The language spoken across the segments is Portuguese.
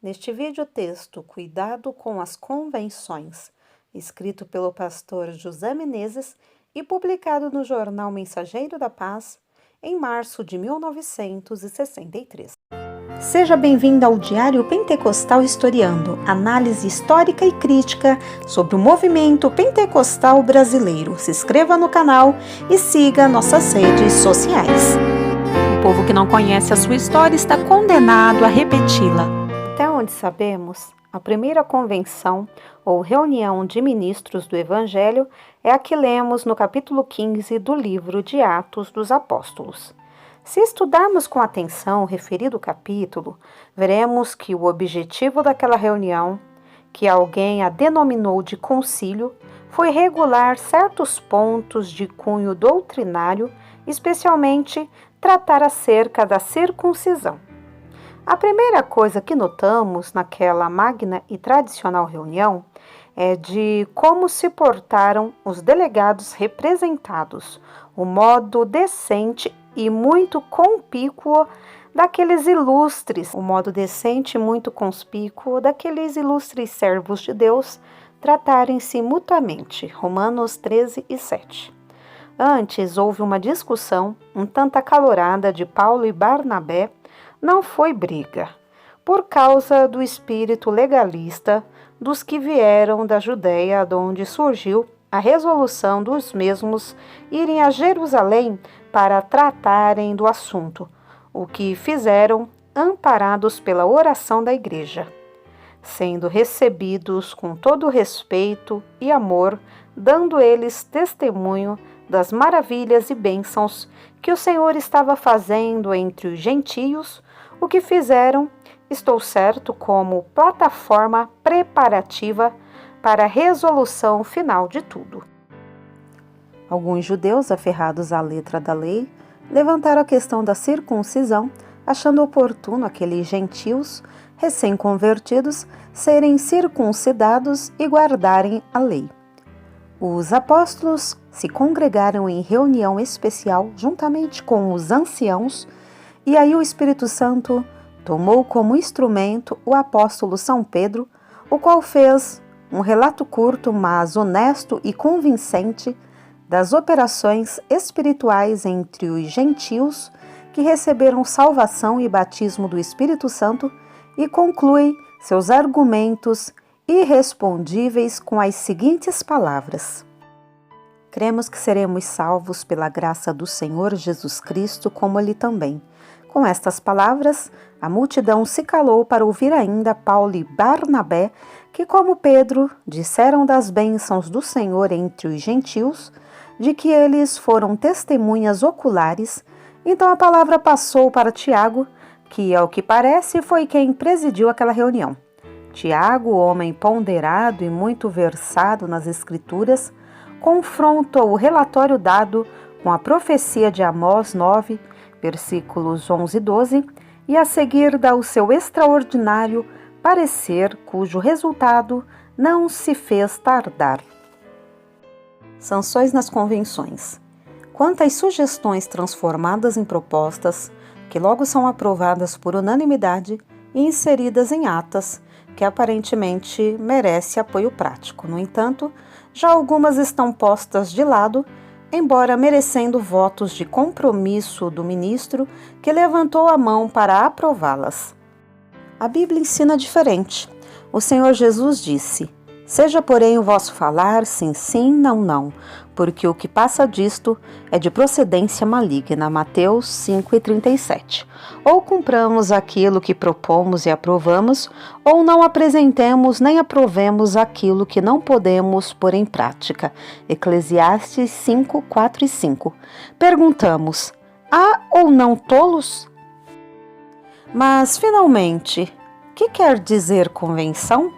Neste vídeo texto Cuidado com as Convenções, escrito pelo pastor José Menezes e publicado no jornal Mensageiro da Paz em março de 1963. Seja bem-vindo ao Diário Pentecostal Historiando, análise histórica e crítica sobre o movimento pentecostal brasileiro. Se inscreva no canal e siga nossas redes sociais. O povo que não conhece a sua história está condenado a repeti-la. Até onde sabemos, a primeira convenção ou reunião de ministros do Evangelho é a que lemos no capítulo 15 do livro de Atos dos Apóstolos. Se estudarmos com atenção o referido capítulo, veremos que o objetivo daquela reunião, que alguém a denominou de concílio, foi regular certos pontos de cunho doutrinário, especialmente tratar acerca da circuncisão. A primeira coisa que notamos naquela magna e tradicional reunião é de como se portaram os delegados representados, o modo decente e muito conspícuo daqueles ilustres, servos de Deus tratarem-se mutuamente. Romanos 13 e 7. Antes houve uma discussão um tanto acalorada de Paulo e Barnabé. Não foi briga, por causa do espírito legalista dos que vieram da Judéia, de onde surgiu a resolução dos mesmos irem a Jerusalém para tratarem do assunto, o que fizeram amparados pela oração da igreja, sendo recebidos com todo respeito e amor, dando eles testemunho das maravilhas e bênçãos que o Senhor estava fazendo entre os gentios, o que fizeram, estou certo, como plataforma preparativa para a resolução final de tudo. Alguns judeus, aferrados à letra da lei, levantaram a questão da circuncisão, achando oportuno aqueles gentios, recém-convertidos, serem circuncidados e guardarem a lei. Os apóstolos se congregaram em reunião especial juntamente com os anciãos, e aí o Espírito Santo tomou como instrumento o apóstolo São Pedro, o qual fez um relato curto, mas honesto e convincente das operações espirituais entre os gentios que receberam salvação e batismo do Espírito Santo, e conclui seus argumentos irrespondíveis com as seguintes palavras: cremos que seremos salvos pela graça do Senhor Jesus Cristo, como Ele também. Com estas palavras, a multidão se calou para ouvir ainda Paulo e Barnabé, que, como Pedro, disseram das bênçãos do Senhor entre os gentios, de que eles foram testemunhas oculares. Então a palavra passou para Tiago, que, ao que parece, foi quem presidiu aquela reunião. Tiago, homem ponderado e muito versado nas Escrituras, confronta o relatório dado com a profecia de Amós 9, versículos 11 e 12, e a seguir dá o seu extraordinário parecer, cujo resultado não se fez tardar. Sanções nas convenções. Quantas sugestões transformadas em propostas, que logo são aprovadas por unanimidade e inseridas em atas, que aparentemente merece apoio prático. No entanto, já algumas estão postas de lado, embora merecendo votos de compromisso do ministro que levantou a mão para aprová-las. A Bíblia ensina diferente. O Senhor Jesus disse: seja, porém, o vosso falar sim, sim, não, não, porque o que passa disto é de procedência maligna. Mateus 5,37. Ou cumpramos aquilo que propomos e aprovamos, ou não apresentemos nem aprovemos aquilo que não podemos pôr em prática. Eclesiastes 5, 4 e 5. Perguntamos: há ou não tolos? Mas, finalmente, que quer dizer convenção?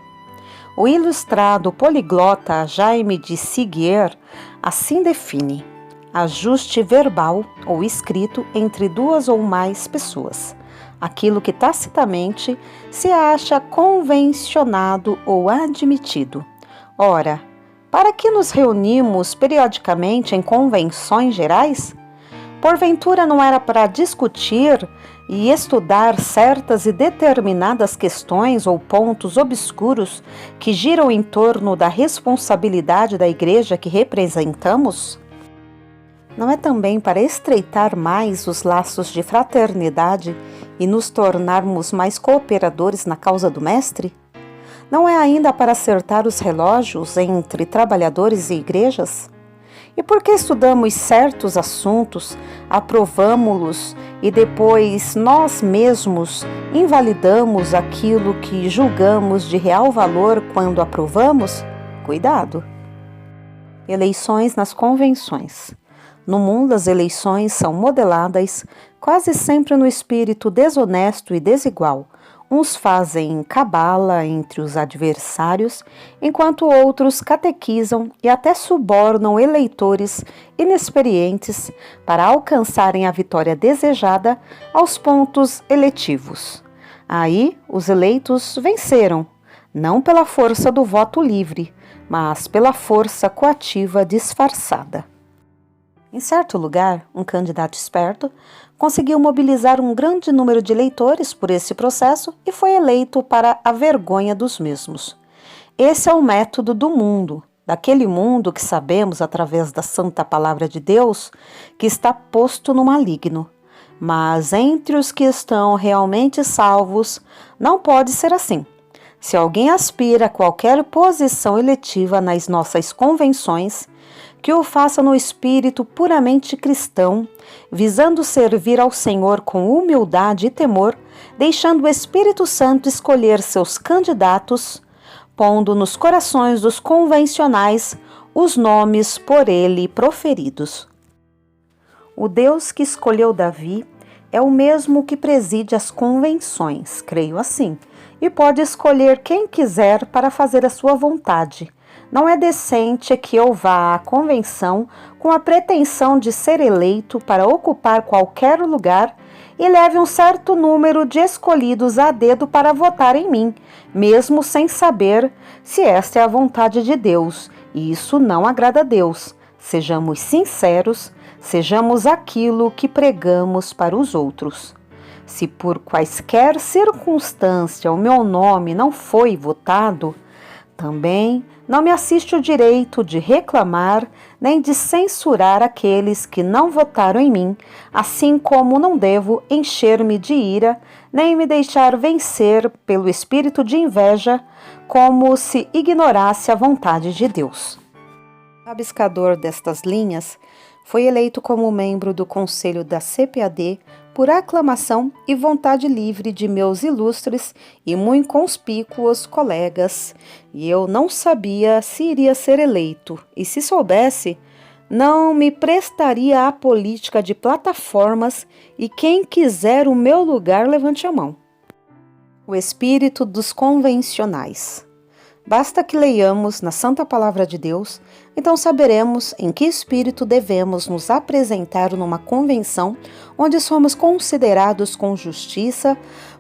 O ilustrado poliglota Jaime de Siguier assim define: ajuste verbal ou escrito entre duas ou mais pessoas, aquilo que tacitamente se acha convencionado ou admitido. Ora, para que nos reunimos periodicamente em convenções gerais? Porventura não era para discutir e estudar certas e determinadas questões ou pontos obscuros que giram em torno da responsabilidade da igreja que representamos? Não é também para estreitar mais os laços de fraternidade e nos tornarmos mais cooperadores na causa do Mestre? Não é ainda para acertar os relógios entre trabalhadores e igrejas? E por que estudamos certos assuntos, aprovamo-los e depois nós mesmos invalidamos aquilo que julgamos de real valor quando aprovamos? Cuidado! Eleições nas convenções. No mundo, as eleições são modeladas quase sempre no espírito desonesto e desigual. Uns fazem cabala entre os adversários, enquanto outros catequizam e até subornam eleitores inexperientes para alcançarem a vitória desejada aos pontos eletivos. Aí, os eleitos venceram, não pela força do voto livre, mas pela força coativa disfarçada. Em certo lugar, um candidato esperto conseguiu mobilizar um grande número de eleitores por esse processo e foi eleito para a vergonha dos mesmos. Esse é o método do mundo, daquele mundo que sabemos através da santa palavra de Deus que está posto no maligno. Mas entre os que estão realmente salvos, não pode ser assim. Se alguém aspira a qualquer posição eletiva nas nossas convenções, que o faça no espírito puramente cristão, visando servir ao Senhor com humildade e temor, deixando o Espírito Santo escolher seus candidatos, pondo nos corações dos convencionais os nomes por ele proferidos. O Deus que escolheu Davi é o mesmo que preside as convenções, creio assim, e pode escolher quem quiser para fazer a sua vontade. Não é decente que eu vá à convenção com a pretensão de ser eleito para ocupar qualquer lugar e leve um certo número de escolhidos a dedo para votar em mim, mesmo sem saber se esta é a vontade de Deus, e isso não agrada a Deus. Sejamos sinceros, sejamos aquilo que pregamos para os outros. Se por quaisquer circunstância o meu nome não foi votado, também não me assiste o direito de reclamar nem de censurar aqueles que não votaram em mim, assim como não devo encher-me de ira, nem me deixar vencer pelo espírito de inveja, como se ignorasse a vontade de Deus. O rabiscador destas linhas foi eleito como membro do Conselho da CPAD por aclamação e vontade livre de meus ilustres e muito conspícuos colegas, e eu não sabia se iria ser eleito, e se soubesse, não me prestaria à política de plataformas, e quem quiser o meu lugar, levante a mão. O espírito dos convencionais. Basta que leiamos na Santa Palavra de Deus, então saberemos em que espírito devemos nos apresentar numa convenção onde somos considerados com justiça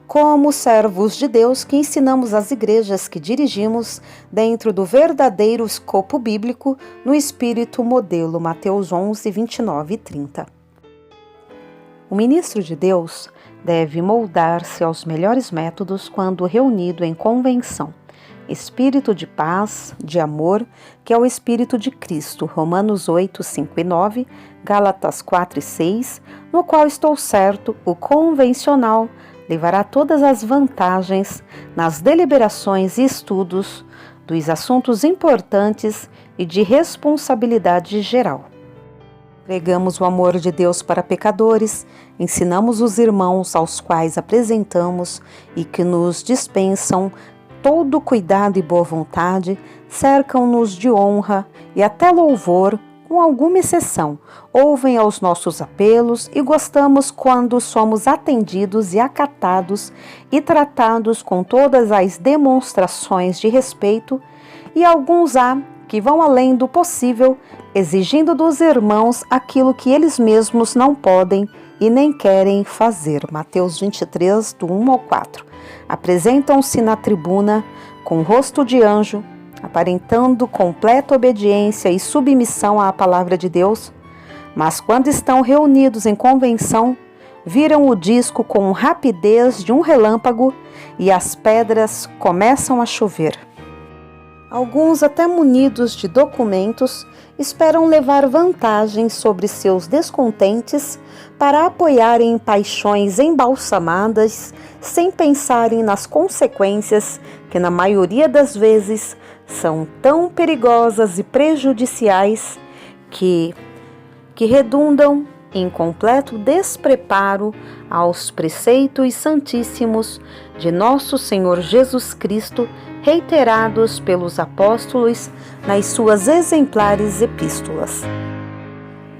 como servos de Deus que ensinamos às igrejas que dirigimos dentro do verdadeiro escopo bíblico no espírito modelo Mateus 11, 29 e 30. O ministro de Deus deve moldar-se aos melhores métodos quando reunido em convenção. Espírito de paz, de amor, que é o Espírito de Cristo, Romanos 8, 5 e 9, Gálatas 4 e 6, no qual estou certo, o convencional levará todas as vantagens nas deliberações e estudos dos assuntos importantes e de responsabilidade geral. Pregamos o amor de Deus para pecadores, ensinamos os irmãos aos quais apresentamos e que nos dispensam todo cuidado e boa vontade, cercam-nos de honra e até louvor, com alguma exceção, ouvem aos nossos apelos e gostamos quando somos atendidos e acatados e tratados com todas as demonstrações de respeito, e alguns há que vão além do possível, exigindo dos irmãos aquilo que eles mesmos não podem e nem querem fazer. Mateus 23, do 1 ao 4. Apresentam-se na tribuna com rosto de anjo, aparentando completa obediência e submissão à palavra de Deus, mas quando estão reunidos em convenção, viram o disco com rapidez de um relâmpago e as pedras começam a chover. Alguns, até munidos de documentos, esperam levar vantagem sobre seus descontentes para apoiarem paixões embalsamadas sem pensarem nas consequências que, na maioria das vezes, são tão perigosas e prejudiciais que redundam em completo despreparo aos preceitos santíssimos de nosso Senhor Jesus Cristo, reiterados pelos apóstolos nas suas exemplares epístolas.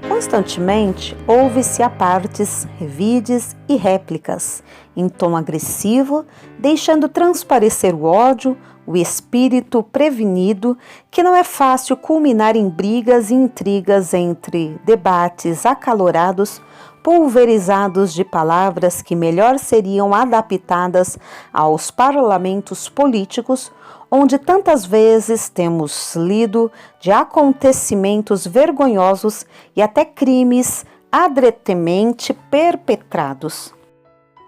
Constantemente ouve-se apartes, revides e réplicas, em tom agressivo, deixando transparecer o ódio, o espírito prevenido, que não é fácil culminar em brigas e intrigas entre debates acalorados, pulverizados de palavras que melhor seriam adaptadas aos parlamentos políticos, onde tantas vezes temos lido de acontecimentos vergonhosos e até crimes adretemente perpetrados.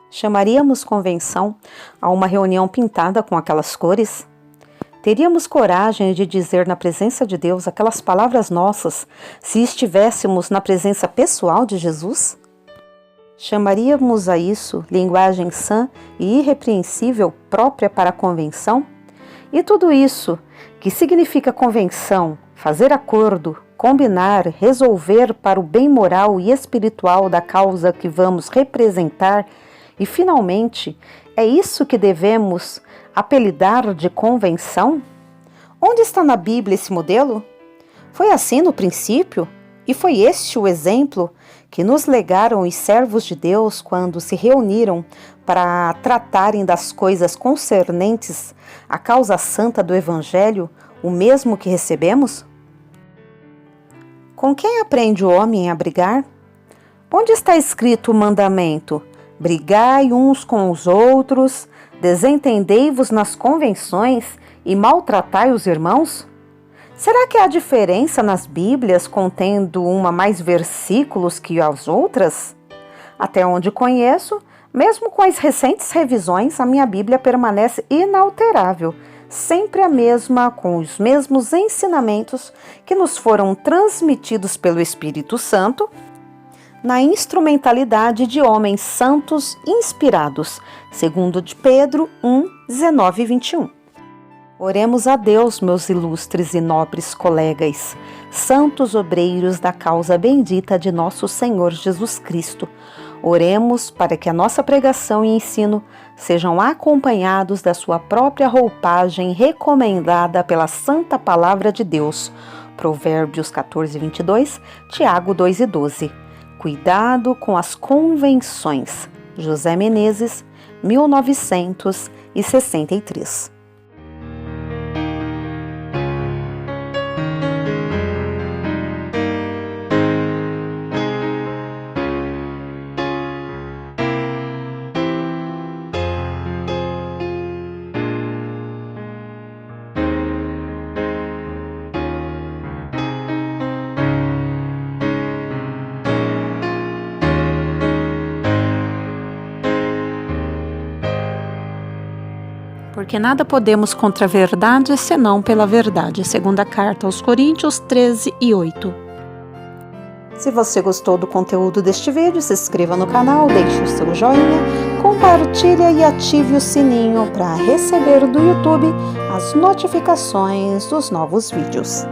Chamaríamos convenção a uma reunião pintada com aquelas cores? Teríamos coragem de dizer na presença de Deus aquelas palavras nossas se estivéssemos na presença pessoal de Jesus? Chamaríamos a isso linguagem sã e irrepreensível própria para a convenção? E tudo isso, que significa convenção, fazer acordo, combinar, resolver para o bem moral e espiritual da causa que vamos representar, e finalmente, é isso que devemos apelidar de convenção? Onde está na Bíblia esse modelo? Foi assim no princípio? E foi este o exemplo que nos legaram os servos de Deus quando se reuniram para tratarem das coisas concernentes à causa santa do Evangelho, o mesmo que recebemos? Com quem aprende o homem a brigar? Onde está escrito o mandamento? Brigai uns com os outros, desentendei-vos nas convenções e maltratai os irmãos? Será que há diferença nas Bíblias contendo uma mais versículos que as outras? Até onde conheço, mesmo com as recentes revisões, a minha Bíblia permanece inalterável, sempre a mesma, com os mesmos ensinamentos que nos foram transmitidos pelo Espírito Santo, na instrumentalidade de homens santos inspirados, segundo de Pedro 1, 19 e 21. Oremos a Deus, meus ilustres e nobres colegas, santos obreiros da causa bendita de nosso Senhor Jesus Cristo. Oremos para que a nossa pregação e ensino sejam acompanhados da sua própria roupagem recomendada pela Santa Palavra de Deus. Provérbios 14, 22, Tiago 2 e 12. Cuidado com as convenções. José Menezes, 1963. Porque nada podemos contra a verdade, senão pela verdade. Segunda carta aos Coríntios 13 e 8. Se você gostou do conteúdo deste vídeo, se inscreva no canal, deixe o seu joinha, compartilhe e ative o sininho para receber do YouTube as notificações dos novos vídeos.